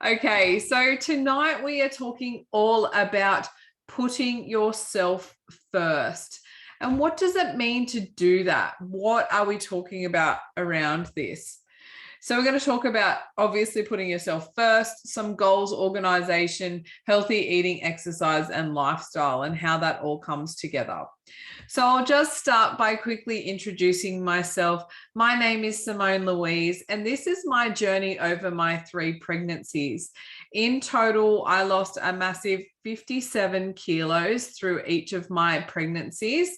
Okay, so tonight we are talking all about putting yourself first. And what does it mean to do that? What are we talking about around this? So we're going to talk about obviously putting yourself first, some goals, organization, healthy eating, exercise, and lifestyle, and how that all comes together. So I'll just start by quickly introducing myself. My name is Simone Louise, and this is my journey over my 3 pregnancies. In total, I lost a massive 57 kilos through each of my pregnancies.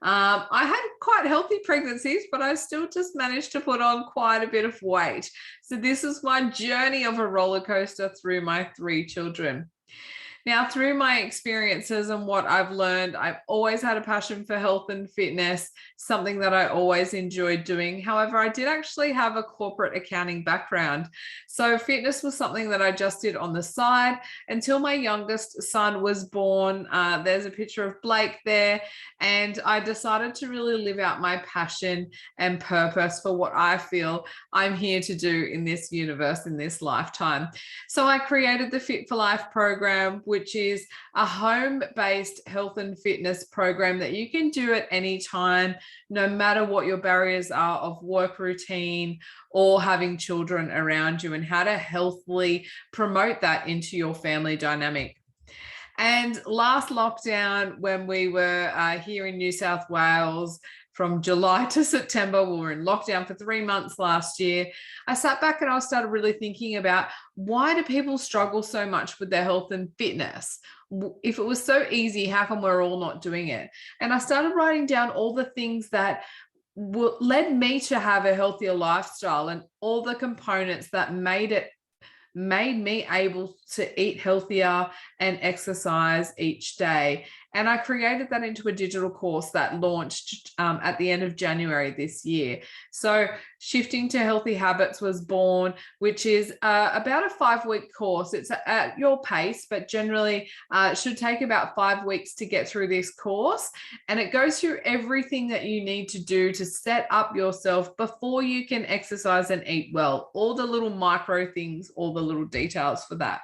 I had quite healthy pregnancies, but I still just managed to put on quite a bit of weight. So this is my journey of a roller coaster through my 3 children. Now, through my experiences and what I've learned, I've always had a passion for health and fitness, something that I always enjoyed doing. However, I did actually have a corporate accounting background. So fitness was something that I just did on the side until my youngest son was born. There's a picture of Blake there. And I decided to really live out my passion and purpose for what I feel I'm here to do in this universe, in this lifetime. So I created the Fit for Life program, which is a home-based health and fitness program that you can do at any time, no matter what your barriers are of work routine or having children around you, and how to healthily promote that into your family dynamic. And last lockdown, when we were here in New South Wales, from July to September, we were in lockdown for 3 months last year. I sat back and I started really thinking about, why do people struggle so much with their health and fitness? If it was so easy, how come we're all not doing it? And I started writing down all the things that led me to have a healthier lifestyle, and all the components that made me able to eat healthier and exercise each day. And I created that into a digital course that launched at the end of January this year. So Shifting to Healthy Habits was born, which is about a 5-week course. It's at your pace, but generally it should take about 5 weeks to get through this course. And it goes through everything that you need to do to set up yourself before you can exercise and eat well. All the little micro things, all the little details for that.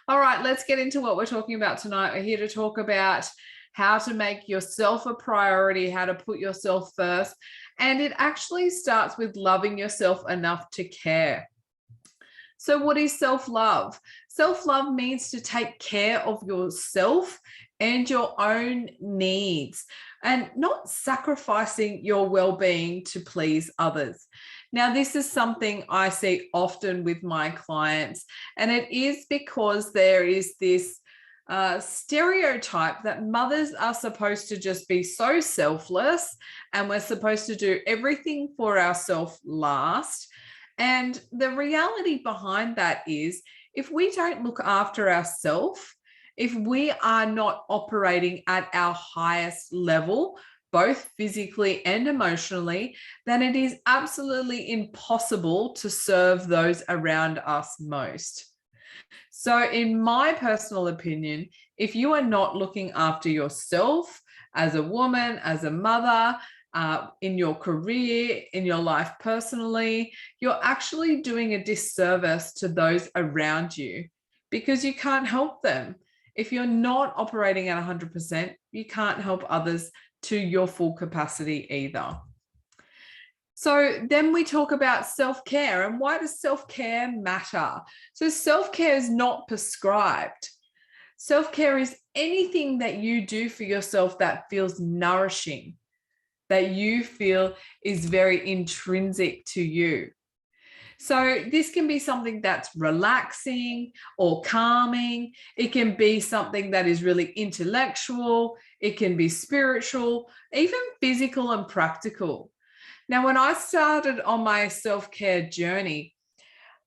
All right, let's get into what we're talking about tonight. We're here to talk about how to make yourself a priority, how to put yourself first. And it actually starts with loving yourself enough to care. So what is self-love? Self-love means to take care of yourself and your own needs, and not sacrificing your well-being to please others. Now, this is something I see often with my clients, and it is because there is this stereotype that mothers are supposed to just be so selfless, and we're supposed to do everything for ourselves last. And the reality behind that is, if we don't look after ourselves, if we are not operating at our highest level, both physically and emotionally, then it is absolutely impossible to serve those around us most. So in my personal opinion, if you are not looking after yourself as a woman, as a mother, in your career, in your life personally, you're actually doing a disservice to those around you, because you can't help them. If you're not operating at 100%, you can't help others to your full capacity either. So then we talk about self-care, and why does self-care matter? So self-care is not prescribed. Self-care is anything that you do for yourself that feels nourishing, that you feel is very intrinsic to you. So this can be something that's relaxing or calming. It can be something that is really intellectual. It can be spiritual, even physical and practical. Now, when I started on my self-care journey,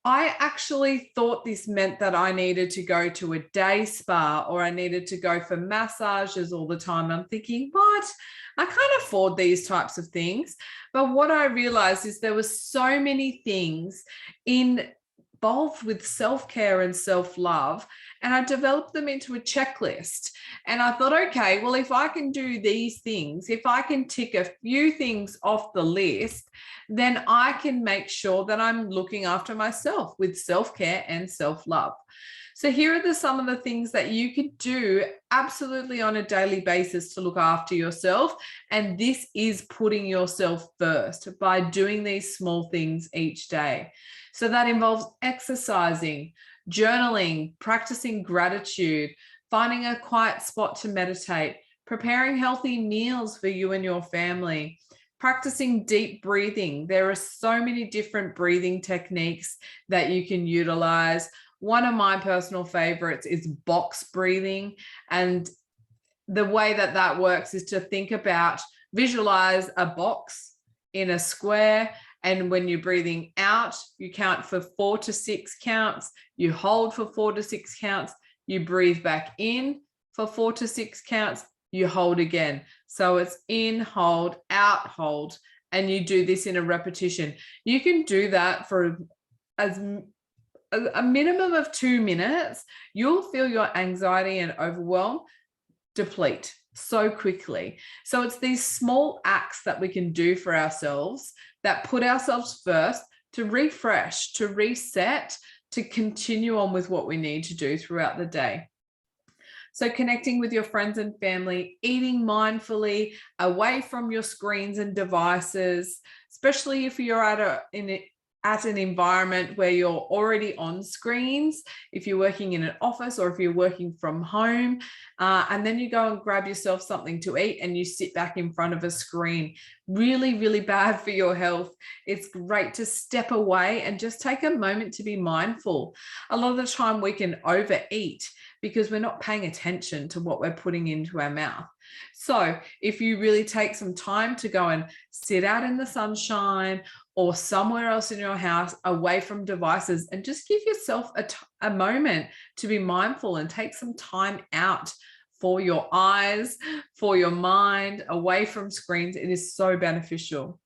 I actually thought this meant that I needed to go to a day spa, or I needed to go for massages all the time. I'm thinking, what? I can't afford these types of things. But what I realized is there were so many things involved with self-care and self-love, and I developed them into a checklist. And I thought, okay, well, if I can do these things, if I can tick a few things off the list, then I can make sure that I'm looking after myself with self-care and self-love. So here are some of the things that you could do absolutely on a daily basis to look after yourself. And this is putting yourself first by doing these small things each day. So that involves exercising, journaling, practicing gratitude, finding a quiet spot to meditate, preparing healthy meals for you and your family, practicing deep breathing. There are so many different breathing techniques that you can utilize. One of my personal favorites is box breathing. And the way that that works is to think about, visualize a box in a square. And when you're breathing out, you count for 4 to 6 counts, you hold for 4 to 6 counts, you breathe back in for 4 to 6 counts, you hold again. So it's in, hold, out, hold, and you do this in a repetition. You can do that for a minimum of 2 minutes. You'll feel your anxiety and overwhelm deplete so quickly. So it's these small acts that we can do for ourselves that put ourselves first to refresh, to reset, to continue on with what we need to do throughout the day. So connecting with your friends and family, eating mindfully, away from your screens and devices, especially if you're at an environment where you're already on screens, if you're working in an office or if you're working from home, and then you go and grab yourself something to eat and you sit back in front of a screen. Really, really bad for your health. It's great to step away and just take a moment to be mindful. A lot of the time we can overeat because we're not paying attention to what we're putting into our mouth. So if you really take some time to go and sit out in the sunshine or somewhere else in your house away from devices and just give yourself a moment to be mindful and take some time out for your eyes, for your mind, away from screens, it is so beneficial.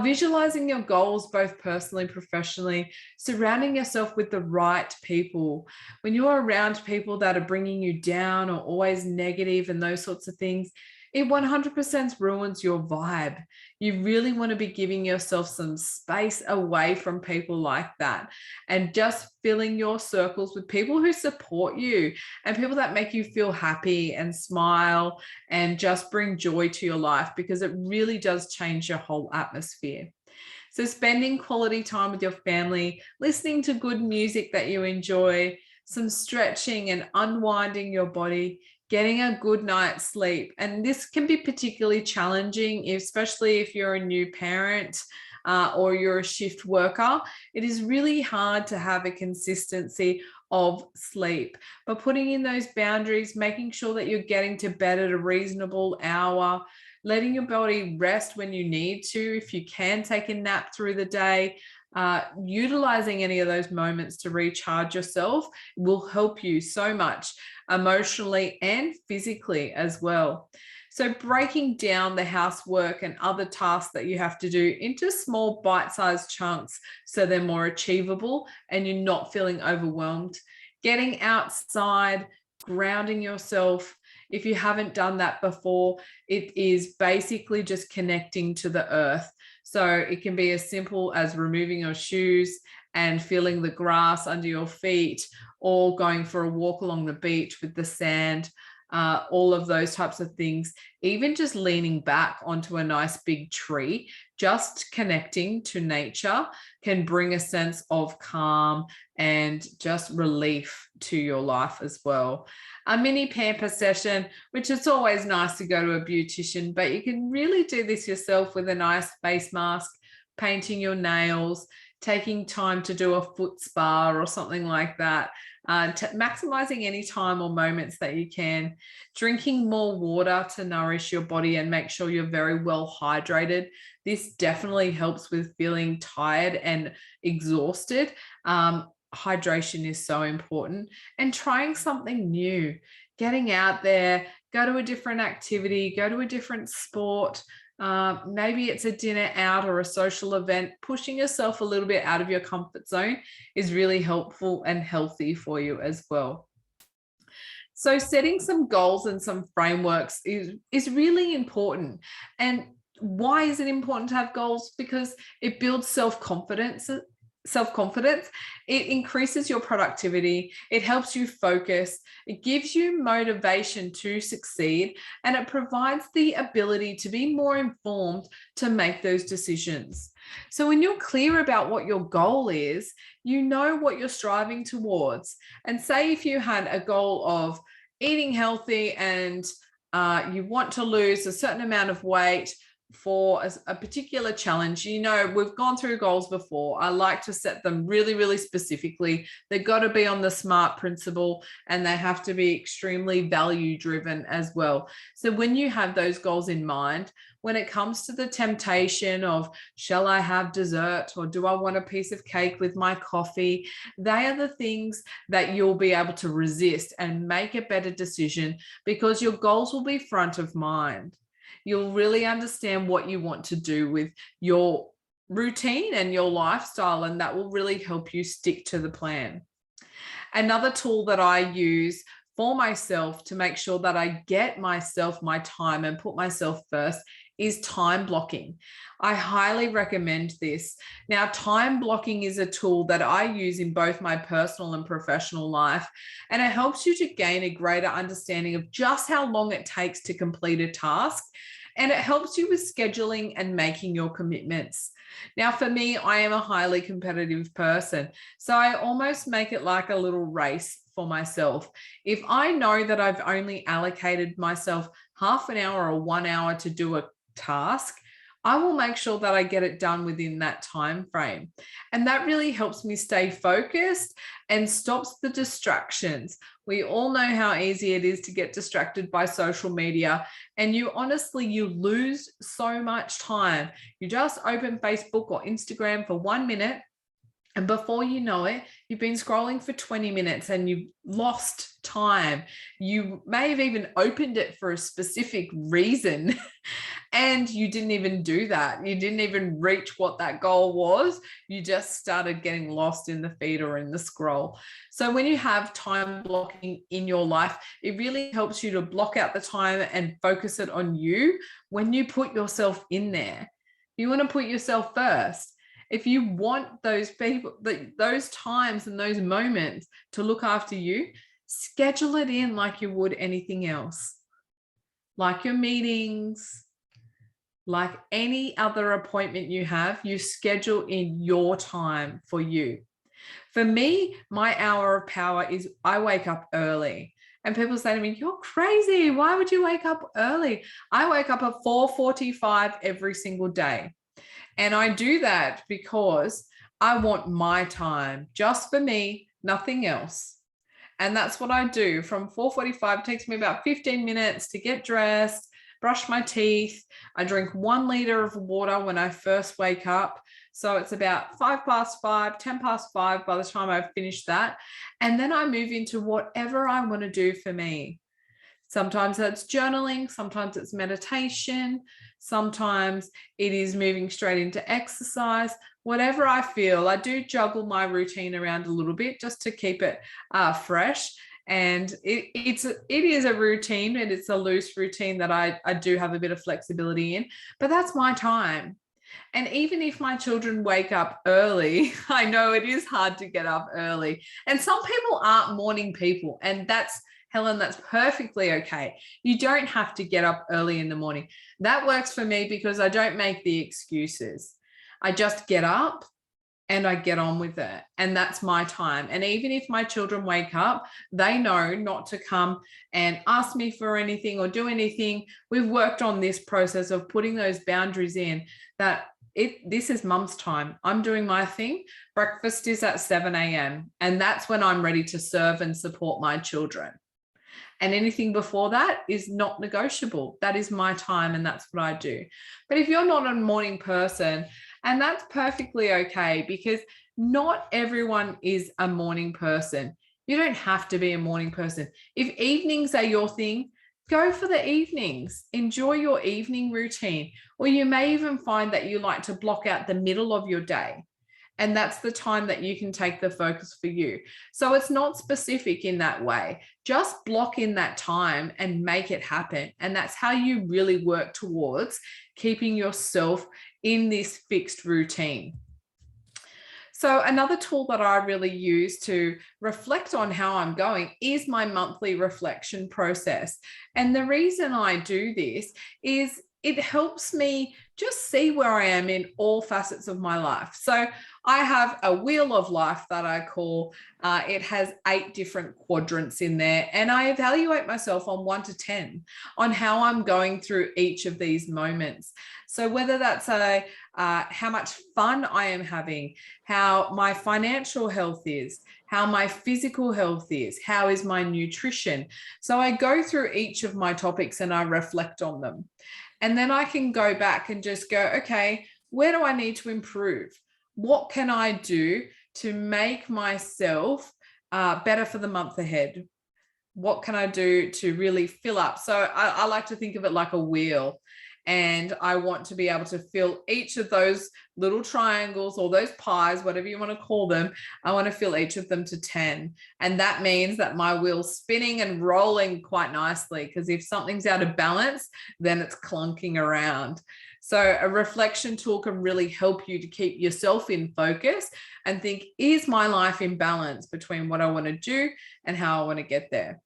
Visualizing your goals, both personally, professionally, surrounding yourself with the right people. When you're around people that are bringing you down or always negative and those sorts of things, it 100% ruins your vibe. You really want to be giving yourself some space away from people like that and just filling your circles with people who support you and people that make you feel happy and smile and just bring joy to your life, because it really does change your whole atmosphere. So spending quality time with your family, listening to good music that you enjoy, some stretching and unwinding your body, getting a good night's sleep. And this can be particularly challenging, especially if you're a new parent or you're a shift worker. It is really hard to have a consistency of sleep, but putting in those boundaries, making sure that you're getting to bed at a reasonable hour, letting your body rest when you need to, if you can take a nap through the day, utilizing any of those moments to recharge yourself will help you so much emotionally and physically as well. So breaking down the housework and other tasks that you have to do into small bite-sized chunks so they're more achievable and you're not feeling overwhelmed. Getting outside, grounding yourself. If you haven't done that before, it is basically just connecting to the earth. So it can be as simple as removing your shoes and feeling the grass under your feet, or going for a walk along the beach with the sand, all of those types of things. Even just leaning back onto a nice big tree, just connecting to nature can bring a sense of calm and just relief to your life as well. A mini pamper session, which it's always nice to go to a beautician, but you can really do this yourself with a nice face mask, painting your nails, taking time to do a foot spa or something like that, maximizing any time or moments that you can, drinking more water to nourish your body and make sure you're very well hydrated. This definitely helps with feeling tired and exhausted. Hydration is so important, and trying something new, getting out there, go to a different activity, go to a different sport. Maybe it's a dinner out or a social event. Pushing yourself a little bit out of your comfort zone is really helpful and healthy for you as well. So setting some goals and some frameworks is really important. And Why is it important to have goals? Because it builds self-confidence. It increases your productivity, it helps you focus, it gives you motivation to succeed, and it provides the ability to be more informed to make those decisions. So when you're clear about what your goal is, you know what you're striving towards. And say if you had a goal of eating healthy and you want to lose a certain amount of weight for a particular challenge. You know, we've gone through goals before. I like to set them really, really specifically. They've got to be on the SMART principle, and they have to be extremely value driven as well. So when you have those goals in mind, when it comes to the temptation of, shall I have dessert, or do I want a piece of cake with my coffee? They are the things that you'll be able to resist and make a better decision, because your goals will be front of mind. You'll really understand what you want to do with your routine and your lifestyle, and that will really help you stick to the plan. Another tool that I use for myself to make sure that I get myself my time and put myself first is time blocking. I highly recommend this. Now, time blocking is a tool that I use in both my personal and professional life, and it helps you to gain a greater understanding of just how long it takes to complete a task, and it helps you with scheduling and making your commitments. Now, for me, I am a highly competitive person, so I almost make it like a little race for myself. If I know that I've only allocated myself half an hour or 1 hour to do a task, I will make sure that I get it done within that time frame. And that really helps me stay focused and stops the distractions. We all know how easy it is to get distracted by social media, and you lose so much time. You just open Facebook or Instagram for 1 minute, and before you know it, you've been scrolling for 20 minutes and you've lost time. You may have even opened it for a specific reason and you didn't even do that. You didn't even reach what that goal was. You just started getting lost in the feed or in the scroll. So when you have time blocking in your life, it really helps you to block out the time and focus it on you when you put yourself in there. You want to put yourself first. If you want those people, those times and those moments to look after you, schedule it in like you would anything else, like your meetings, like any other appointment you have. You schedule in your time for you. For me, my hour of power is I wake up early. And people say to me, you're crazy. Why would you wake up early? I wake up at 4:45 every single day. And I do that because I want my time just for me, nothing else. And that's what I do. From 4:45, it takes me about 15 minutes to get dressed, brush my teeth. I drink 1 liter of water when I first wake up. So it's about 5:05, 5:10 by the time I've finished that. And then I move into whatever I want to do for me. Sometimes that's journaling, sometimes it's meditation, sometimes it is moving straight into exercise, whatever I feel. I do juggle my routine around a little bit just to keep it fresh. And it is a routine, and it's a loose routine that I do have a bit of flexibility in, but that's my time. And even if my children wake up early, I know it is hard to get up early. And some people aren't morning people, and Helen, that's perfectly okay. You don't have to get up early in the morning. That works for me because I don't make the excuses. I just get up and I get on with it. And that's my time. And even if my children wake up, they know not to come and ask me for anything or do anything. We've worked on this process of putting those boundaries in, that this is mum's time. I'm doing my thing. Breakfast is at 7 a.m. And that's when I'm ready to serve and support my children. And anything before that is not negotiable. That is my time, and that's what I do. But if you're not a morning person, and that's perfectly okay, because not everyone is a morning person. You don't have to be a morning person. If evenings are your thing, go for the evenings. Enjoy your evening routine. Or you may even find that you like to block out the middle of your day. And that's the time that you can take the focus for you. So it's not specific in that way. Just block in that time and make it happen. And that's how you really work towards keeping yourself in this fixed routine. So another tool that I really use to reflect on how I'm going is my monthly reflection process. And the reason I do this is it helps me just see where I am in all facets of my life. So I have a wheel of life that I call, it has 8 different quadrants in there, and I evaluate myself on 1 to 10 on how I'm going through each of these moments. So whether that's how much fun I am having, how my financial health is, how my physical health is, how is my nutrition. So I go through each of my topics and I reflect on them. And then I can go back and just go, okay, where do I need to improve? What can I do to make myself better for the month ahead? What can I do to really fill up? So I like to think of it like a wheel. And I want to be able to fill each of those little triangles or those pies, whatever you want to call them. I want to fill each of them to 10. And that means that my wheel's spinning and rolling quite nicely, because if something's out of balance, then it's clunking around. So a reflection tool can really help you to keep yourself in focus and think, is my life in balance between what I want to do and how I want to get there?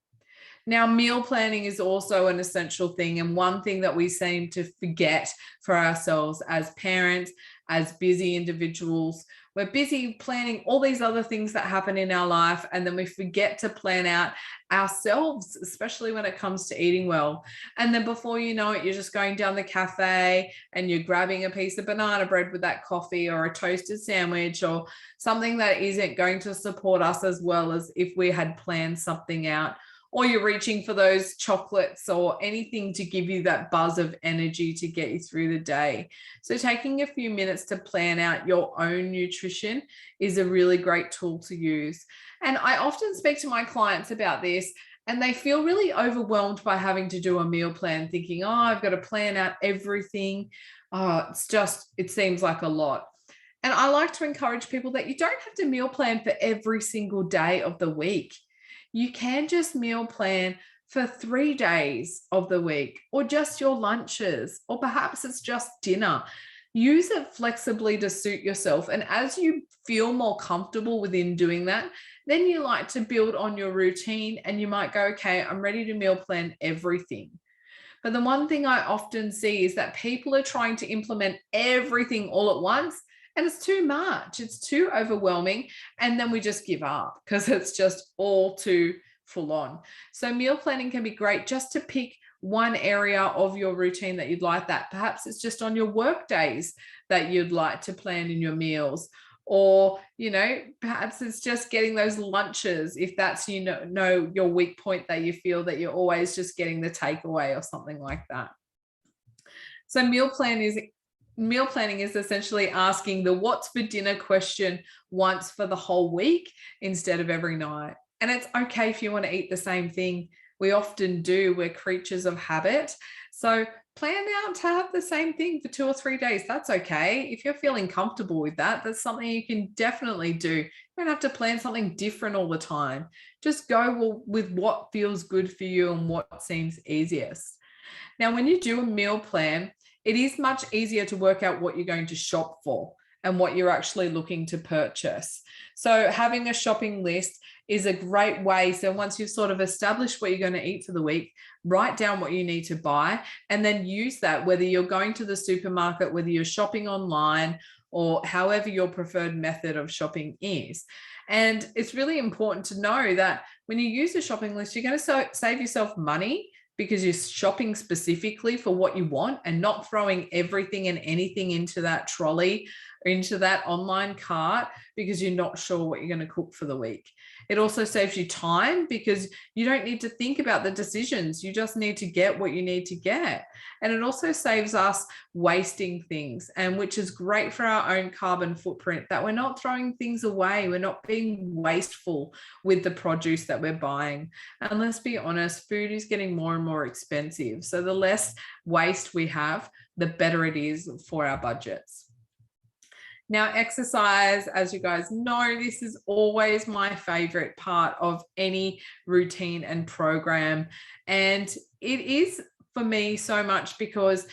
Now, meal planning is also an essential thing, and one thing that we seem to forget for ourselves as parents, as busy individuals. We're busy planning all these other things that happen in our life, and then we forget to plan out ourselves, especially when it comes to eating well. And then before you know it, you're just going down the cafe and you're grabbing a piece of banana bread with that coffee, or a toasted sandwich, or something that isn't going to support us as well as if we had planned something out. Or you're reaching for those chocolates or anything to give you that buzz of energy to get you through the day. So taking a few minutes to plan out your own nutrition is a really great tool to use. And I often speak to my clients about this, and they feel really overwhelmed by having to do a meal plan, thinking, oh, I've got to plan out everything. It seems like a lot. And I like to encourage people that you don't have to meal plan for every single day of the week. You can just meal plan for 3 days of the week, or just your lunches, or perhaps it's just dinner. Use it flexibly to suit yourself. And as you feel more comfortable within doing that, then you like to build on your routine, and you might go, okay, I'm ready to meal plan everything. But the one thing I often see is that people are trying to implement everything all at once, and it's too much. It's too overwhelming. And then we just give up because it's just all too full on. So meal planning can be great just to pick one area of your routine that you'd like that. Perhaps it's just on your work days that you'd like to plan in your meals. Or, perhaps it's just getting those lunches, if that's, your weak point, that you feel that you're always just getting the takeaway or something like that. So meal planning is essentially asking the what's for dinner question once for the whole week instead of every night. And it's okay if you want to eat the same thing. We often do. We're creatures of habit. So plan out to have the same thing for 2 or 3 days. That's okay. If you're feeling comfortable with that, that's something you can definitely do. You don't have to plan something different all the time. Just go with what feels good for you and what seems easiest. Now, when you do a meal plan, it is much easier to work out what you're going to shop for and what you're actually looking to purchase. So having a shopping list is a great way. So once you've sort of established what you're going to eat for the week, write down what you need to buy, and then use that, whether you're going to the supermarket, whether you're shopping online, or however your preferred method of shopping is. And it's really important to know that when you use a shopping list, you're going to save yourself money, because you're shopping specifically for what you want and not throwing everything and anything into that trolley or into that online cart because you're not sure what you're going to cook for the week. It also saves you time, because you don't need to think about the decisions. You just need to get what you need to get. And it also saves us wasting things, and which is great for our own carbon footprint, that we're not throwing things away. We're not being wasteful with the produce that we're buying. And let's be honest, food is getting more and more expensive. So the less waste we have, the better it is for our budgets. Now, exercise, as you guys know, this is always my favorite part of any routine and program. And it is for me so much because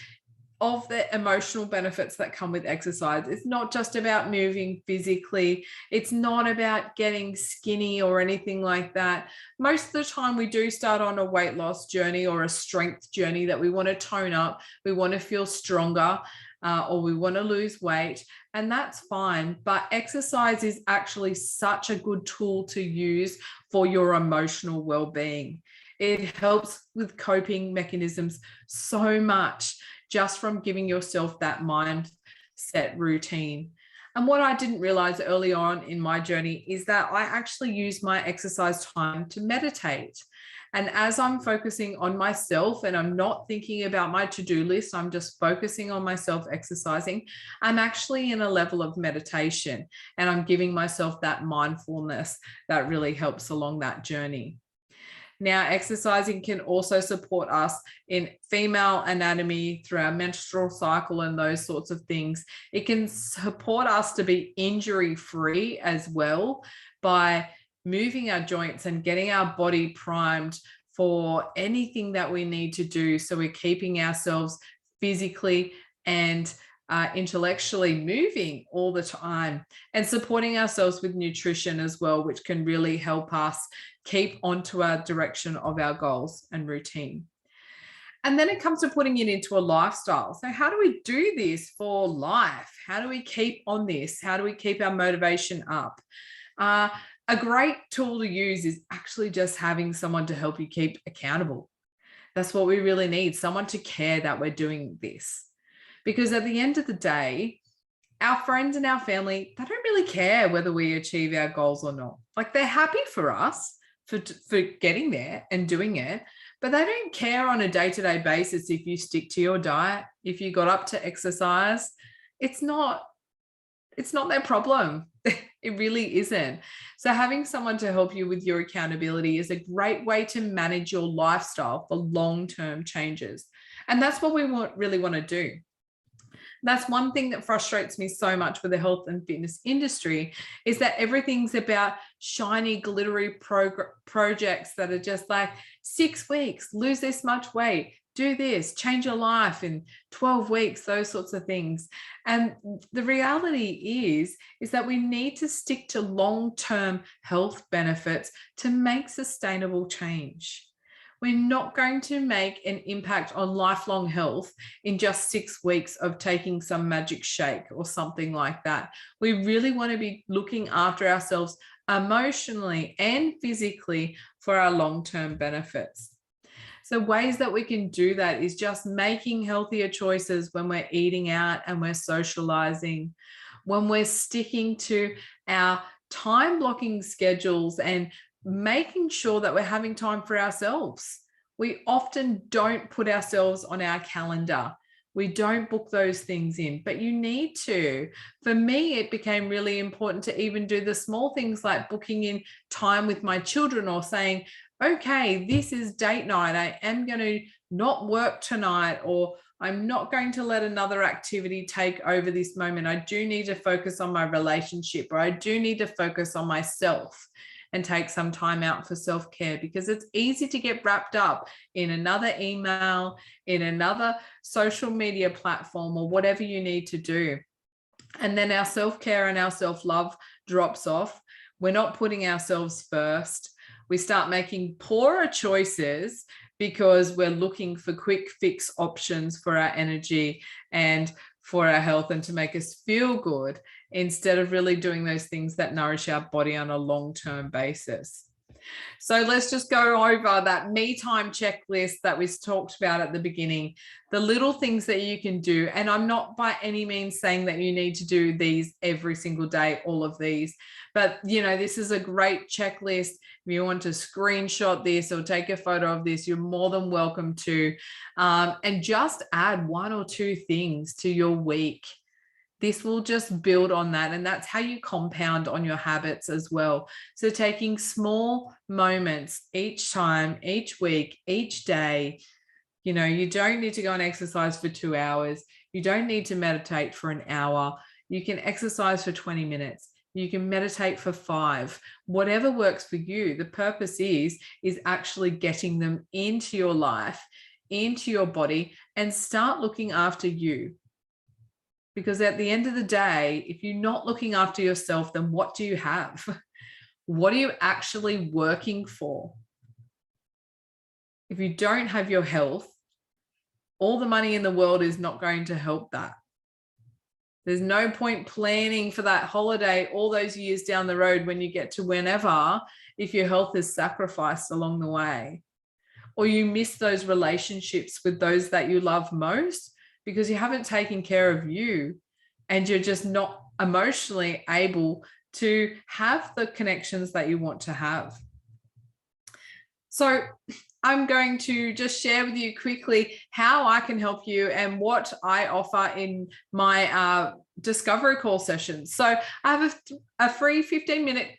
of the emotional benefits that come with exercise. It's not just about moving physically. It's not about getting skinny or anything like that. Most of the time we do start on a weight loss journey or a strength journey that we want to tone up. We want to feel stronger, or we want to lose weight, and that's fine. But exercise is actually such a good tool to use for your emotional well-being. It helps with coping mechanisms so much, just from giving yourself that mindset routine. And what I didn't realize early on in my journey is that I actually use my exercise time to meditate. And as I'm focusing on myself and I'm not thinking about my to-do list, I'm just focusing on myself exercising, I'm actually in a level of meditation and I'm giving myself that mindfulness that really helps along that journey. Now, exercising can also support us in female anatomy through our menstrual cycle and those sorts of things. It can support us to be injury-free as well by moving our joints and getting our body primed for anything that we need to do. So we're keeping ourselves physically and intellectually moving all the time, and supporting ourselves with nutrition as well, which can really help us keep onto our direction of our goals and routine. And then it comes to putting it into a lifestyle. So how do we do this for life? How do we keep on this? How do we keep our motivation up? A great tool to use is actually just having someone to help you keep accountable. That's what we really need, someone to care that we're doing this. Because at the end of the day, our friends and our family, they don't really care whether we achieve our goals or not. Like, they're happy for us for getting there and doing it, but they don't care on a day-to-day basis if you stick to your diet, if you got up to exercise. It's not their problem. It really isn't. So having someone to help you with your accountability is a great way to manage your lifestyle for long-term changes. And that's what we really want to do. That's one thing that frustrates me so much with the health and fitness industry, is that everything's about shiny, glittery projects that are just like 6 weeks, lose this much weight, do this, change your life in 12 weeks, those sorts of things. And the reality is that we need to stick to long-term health benefits to make sustainable change. We're not going to make an impact on lifelong health in just 6 weeks of taking some magic shake or something like that. We really want to be looking after ourselves emotionally and physically for our long-term benefits. So ways that we can do that is just making healthier choices when we're eating out and we're socializing, when we're sticking to our time blocking schedules and making sure that we're having time for ourselves. We often don't put ourselves on our calendar. We don't book those things in, but you need to. For me, it became really important to even do the small things like booking in time with my children, or saying, okay, this is date night. I am going to not work tonight, or I'm not going to let another activity take over this moment. I do need to focus on my relationship, or I do need to focus on myself and take some time out for self-care, because it's easy to get wrapped up in another email, in another social media platform, or whatever you need to do. And then our self-care and our self-love drops off. We're not putting ourselves first. We start making poorer choices because we're looking for quick fix options for our energy and for our health and to make us feel good, instead of really doing those things that nourish our body on a long-term basis. So let's just go over that me time checklist that we talked about at the beginning, the little things that you can do. And I'm not by any means saying that you need to do these every single day, all of these, but this is a great checklist. If you want to screenshot this or take a photo of this, you're more than welcome to, and just add 1 or 2 things to your week. This will just build on that. And that's how you compound on your habits as well. So taking small moments each time, each week, each day. You don't need to go and exercise for 2 hours. You don't need to meditate for an hour. You can exercise for 20 minutes. You can meditate for 5, whatever works for you. The purpose is actually getting them into your life, into your body, and start looking after you. Because at the end of the day, if you're not looking after yourself, then what do you have? What are you actually working for? If you don't have your health, all the money in the world is not going to help that. There's no point planning for that holiday all those years down the road when you get to whenever, if your health is sacrificed along the way, or you miss those relationships with those that you love most because you haven't taken care of you and you're just not emotionally able to have the connections that you want to have. So I'm going to just share with you quickly how I can help you and what I offer in my discovery call sessions. So I have a free 15-minute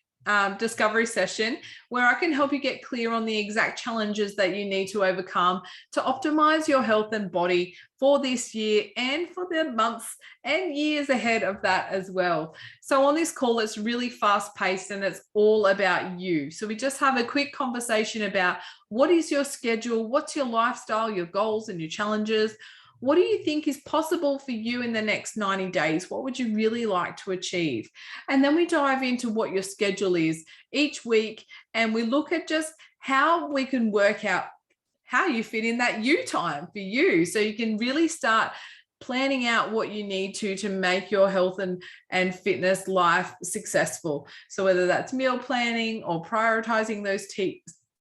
discovery session where I can help you get clear on the exact challenges that you need to overcome to optimize your health and body for this year and for the months and years ahead of that as well. So on this call, it's really fast paced and it's all about you. So we just have a quick conversation about what is your schedule, what's your lifestyle, your goals and your challenges. What do you think is possible for you in the next 90 days? What would you really like to achieve? And then we dive into what your schedule is each week, and we look at just how we can work out how you fit in that you time for you, so you can really start planning out what you need to make your health and fitness life successful. So whether that's meal planning or prioritizing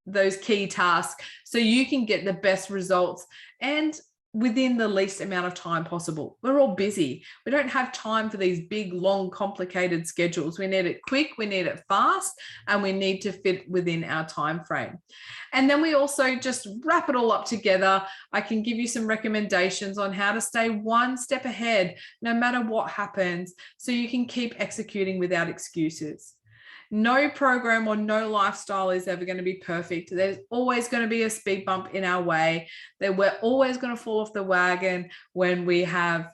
those key tasks so you can get the best results and within the least amount of time possible. We're all busy. We don't have time for these big, long, complicated schedules. We need it quick, we need it fast, and we need to fit within our time frame. And then we also just wrap it all up together. I can give you some recommendations on how to stay one step ahead, no matter what happens, so you can keep executing without excuses. No program or no lifestyle is ever going to be perfect. There's always going to be a speed bump in our way. That we're always going to fall off the wagon when we have,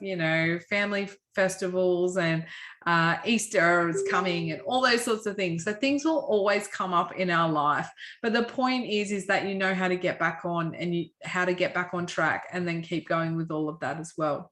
family festivals and Easter is coming and all those sorts of things. So things will always come up in our life. But the point is that you know how to get back on and how to get back on track and then keep going with all of that as well.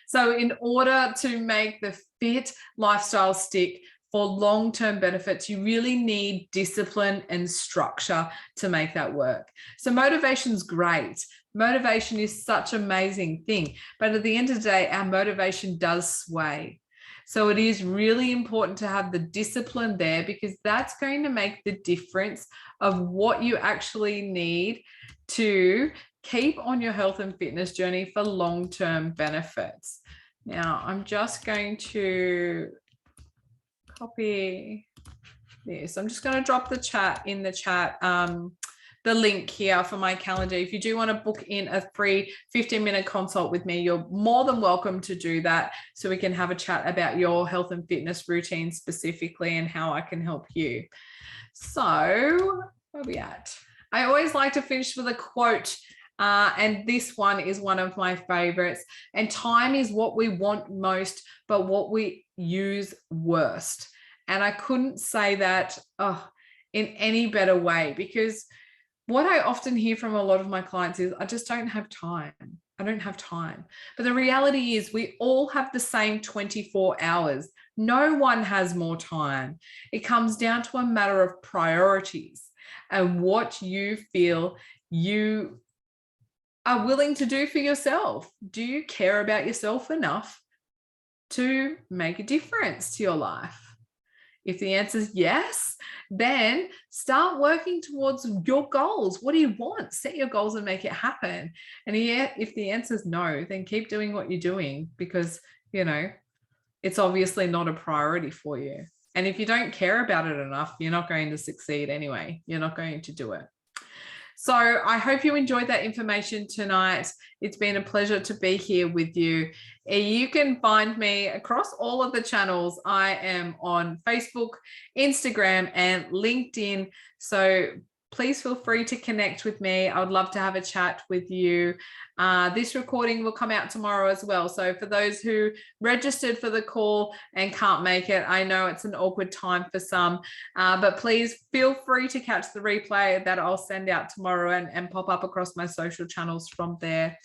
So in order to make the fit lifestyle stick, for long-term benefits, you really need discipline and structure to make that work. So motivation's great. Motivation is such an amazing thing. But at the end of the day, our motivation does sway. So it is really important to have the discipline there, because that's going to make the difference of what you actually need to keep on your health and fitness journey for long-term benefits. Now, I'm just going to copy this. I'm just going to drop the chat, the link here for my calendar. If you do want to book in a free 15-minute consult with me, you're more than welcome to do that, so we can have a chat about your health and fitness routine specifically and how I can help you. So where are we at? I always like to finish with a quote. And this one is one of my favorites. And time is what we want most, but what we use worst. And I couldn't say that in any better way, because what I often hear from a lot of my clients is, I just don't have time. I don't have time. But the reality is we all have the same 24 hours. No one has more time. It comes down to a matter of priorities and what you feel you are willing to do for yourself. Do you care about yourself enough to make a difference to your life? If the answer is yes, then start working towards your goals. What do you want? Set your goals and make it happen. And if the answer is no, then keep doing what you're doing, because, it's obviously not a priority for you. And if you don't care about it enough, you're not going to succeed anyway. You're not going to do it. So I hope you enjoyed that information tonight. It's been a pleasure to be here with you. You can find me across all of the channels. I am on Facebook, Instagram, and LinkedIn. So please feel free to connect with me. I would love to have a chat with you. This recording will come out tomorrow as well. So for those who registered for the call and can't make it, I know it's an awkward time for some, but please feel free to catch the replay that I'll send out tomorrow and pop up across my social channels from there.